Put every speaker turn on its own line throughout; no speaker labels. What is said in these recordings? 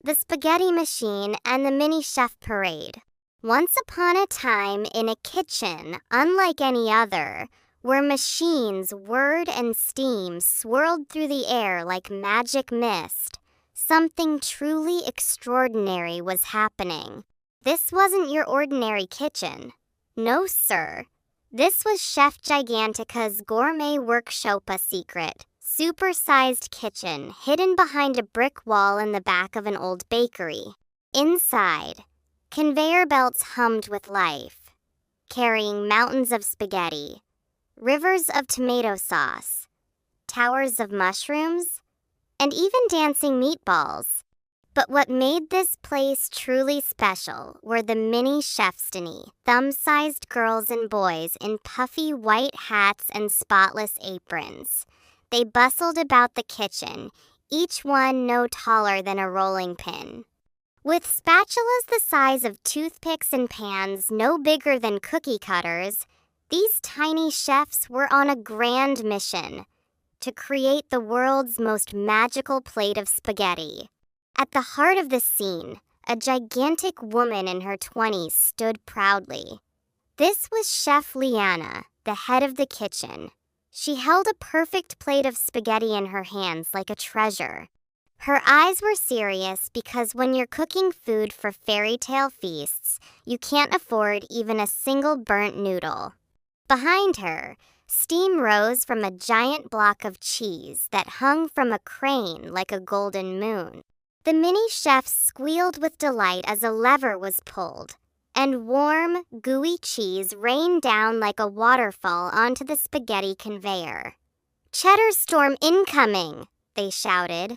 the spaghetti machine, and the mini chef parade. Once upon a time, in a kitchen unlike any other, where machines whirred and steam swirled through the air like magic mist, something truly extraordinary was happening. This wasn't your ordinary kitchen. No, sir. This was Chef Gigantica's gourmet workshop, a secret, super-sized kitchen hidden behind a brick wall in the back of an old bakery. Inside, conveyor belts hummed with life, carrying mountains of spaghetti, rivers of tomato sauce, towers of mushrooms, and even dancing meatballs. But what made this place truly special were the mini chefstini, thumb-sized girls and boys in puffy white hats and spotless aprons. They bustled about the kitchen, each one no taller than a rolling pin. With spatulas the size of toothpicks and pans no bigger than cookie cutters, these tiny chefs were on a grand mission to create the world's most magical plate of spaghetti. At the heart of the scene, a gigantic woman in her 20s stood proudly. This was Chef Liana, the head of the kitchen. She held a perfect plate of spaghetti in her hands like a treasure. Her eyes were serious because when you're cooking food for fairy tale feasts, you can't afford even a single burnt noodle. Behind her, steam rose from a giant block of cheese that hung from a crane like a golden moon. The mini chefs squealed with delight as a lever was pulled, and warm, gooey cheese rained down like a waterfall onto the spaghetti conveyor. "Cheddar storm incoming!" they shouted.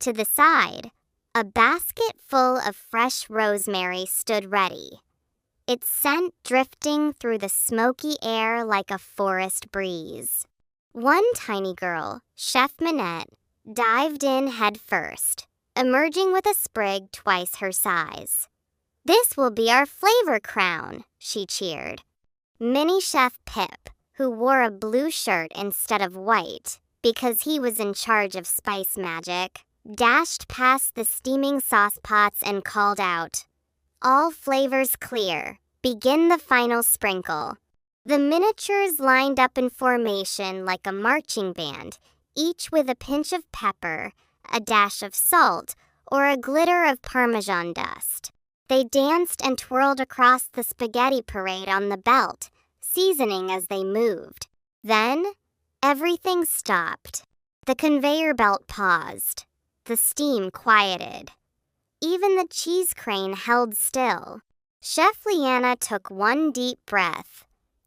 To the side, a basket full of fresh rosemary stood ready, its scent drifting through the smoky air like a forest breeze. One tiny girl, Chef Minette, dived in head first, emerging with a sprig twice her size. "This will be our flavor crown," she cheered. Mini Chef Pip, who wore a blue shirt instead of white because he was in charge of spice magic, dashed past the steaming sauce pots and called out, "All flavors clear. Begin the final sprinkle." The miniatures lined up in formation like a marching band, each with a pinch of pepper, a dash of salt, or a glitter of Parmesan dust. They danced and twirled across the spaghetti parade on the belt, seasoning as they moved. Then, everything stopped. The conveyor belt paused. The steam quieted. Even the cheese crane held still. Chef Liana took one deep breath,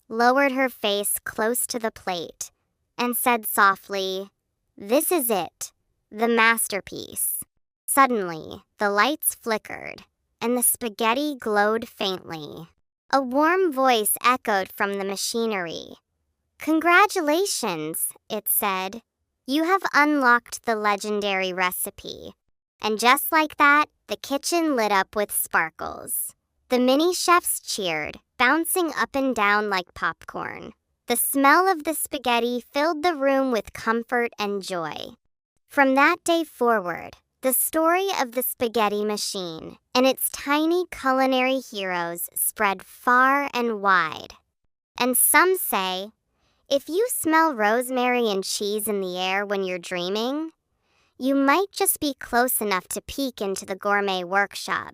lowered her face close to the plate, and said softly, "This is it. The masterpiece." Suddenly, the lights flickered, and the spaghetti glowed faintly. A warm voice echoed from the machinery. "Congratulations," it said. "You have unlocked the legendary recipe." And just like that, the kitchen lit up with sparkles. The mini chefs cheered, bouncing up and down like popcorn. The smell of the spaghetti filled the room with comfort and joy. From that day forward, the story of the spaghetti machine and its tiny culinary heroes spread far and wide. And some say, if you smell rosemary and cheese in the air when you're dreaming, you might just be close enough to peek into the gourmet workshop.